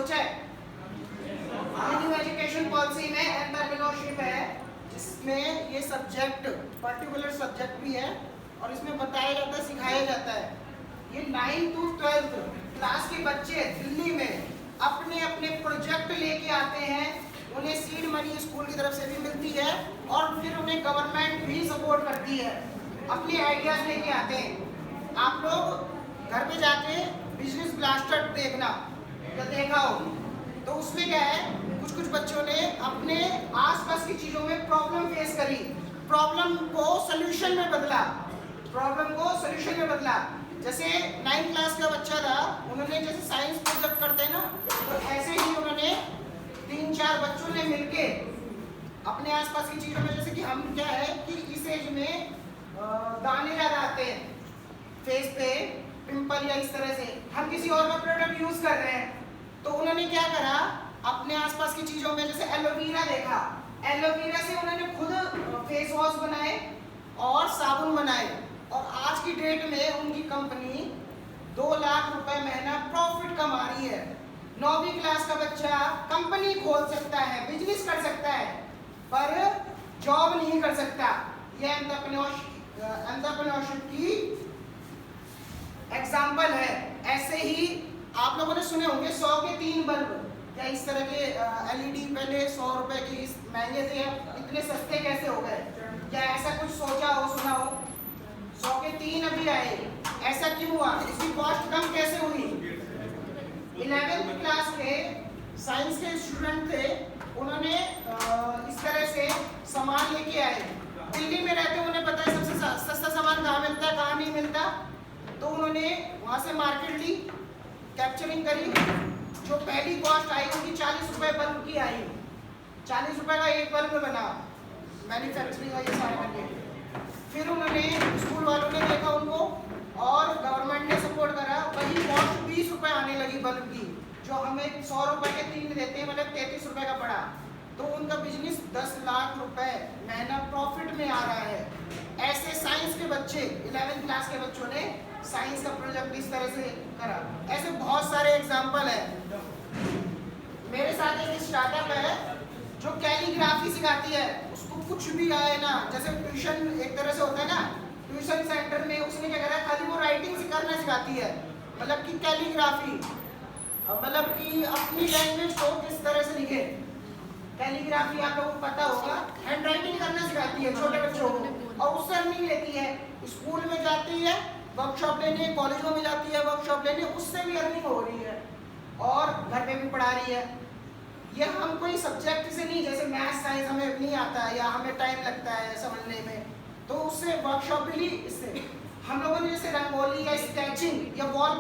सोचा है? New education policy में एंटरप्रेन्योरशिप है, जिसमें ये सब्जेक्ट पर्टिकुलर सब्जेक्ट भी है और इसमें बताया जाता है, सिखाया जाता है। ये 9th to 12th क्लास के बच्चे दिल्ली में अपने अपने प्रोजेक्ट लेके आते हैं, उन्हें सीड मनी स्कूल की तरफ से भी मिलती है और फिर उन्हें गवर्नमेंट भी सपोर्ट करती है। अपने आइडियाज लेके आते हैं। आप लोग घर पे जाके बिजनेस ब्लास्टर देखना, या देखा हो तो उसमें क्या है, कुछ कुछ बच्चों ने अपने आसपास की चीजों में प्रॉब्लम फेस करी, प्रॉब्लम को सॉल्यूशन में बदला, जैसे 9th क्लास का बच्चा था, उन्होंने जैसे साइंस प्रोजेक्ट करते हैं ना, तो ऐसे ही उन्होंने 3-4 बच्चों ने मिलके अपने आसपास की चीजों में, जैसे कि हम क्या है कि इस एज में दाने ज्यादा आते हैं फेस पे, पिंपल या इस तरह से, हम किसी और का प्रोडक्ट यूज कर रहे हैं, तो उन्होंने क्या करा, अपने आसपास की चीजों में जैसे एलोवेरा देखा, एलोवेरा से उन्होंने खुद फेस वॉश बनाए और साबुन बनाए, और आज की डेट में उनकी कंपनी 2 लाख रुपए महीना प्रॉफिट कमा रही है। 9वीं क्लास का बच्चा कंपनी खोल सकता है, बिजनेस कर सकता है, पर जॉब नहीं कर सकता। यह एंटरप्रेन्योरशिप की एग्जाम्पल है। ऐसे ही आप लोगों ने सुने होंगे 100 के 3 बल्ब, क्या इस तरह के एलईडी पहले 100 रुपए के इस महंगे थे, इतने सस्ते कैसे हो गए? क्या ऐसा कुछ सोचा हो, सुना हो? 100 के 3 अभी आए, ऐसा क्यों हुआ? इसकी कॉस्ट कम कैसे हुई? 11th क्लास के साइंस के स्टूडेंट थे, उन्होंने इस तरह से सामान लेके आए। दिल्ली में रहते उन्हें पता है सबसे सस्ता सामान कहाँ मिलता है, कहाँ नहीं मिलता, तो उन्होंने वहाँ से मार्केट ली, कैप्चरिंग करी। जो पहली कॉस्ट आई उनकी 40 रुपए बल्ब की आई, 40 रुपए का एक बल्ब बना, मैन्युफैक्चरिंग का ये सारे करके। फिर उन्होंने, स्कूल वालों ने देखा उनको और गवर्नमेंट ने सपोर्ट करा, वही कॉस्ट 20 रुपए आने लगी बल्ब की, जो हमें 100 रुपए के 3 देते हैं, मतलब 33 रुपए का पड़ा। तो उनका बिजनेस 10 लाख रुपए महीना प्रॉफिट में आ रहा है। ऐसे साइंस के बच्चे, 11th क्लास के बच्चों ने साइंस का प्रोजेक्ट इस तरह से करा। ऐसे बहुत सारे एग्जाम्पल है। मेरे साथ एक स्टार्टअप है जो कैलीग्राफी सिखाती है, उसको कुछ भी आए ना, जैसे ट्यूशन एक तरह से होता है ना, ट्यूशन सेंटर में उसने क्या करा, खाली वो राइटिंग करना सिखाती है, मतलब कि कैलीग्राफी, मतलब कि अपनी लैंग्वेज को किस तरह से लिखे। कैलीग्राफी आप लोगों को पता होगा, हैंड राइटिंग करना सिखाती है छोटे बच्चों को, और उससे अर्निंग लेती है। स्कूल में जाती है वर्कशॉप लेने, कॉलेजों में जाती है वर्कशॉप लेने, उससे भी अर्निंग हो रही है, और घर पे भी पढ़ा रही है। ये हम कोई सब्जेक्ट से नहीं, जैसे मैथ साइंस हमें नहीं आता है या हमें टाइम लगता है समझने में, तो उससे वर्कशॉप भी ली। इससे हम लोगों ने जैसे रंगोली या स्केचिंग या वॉल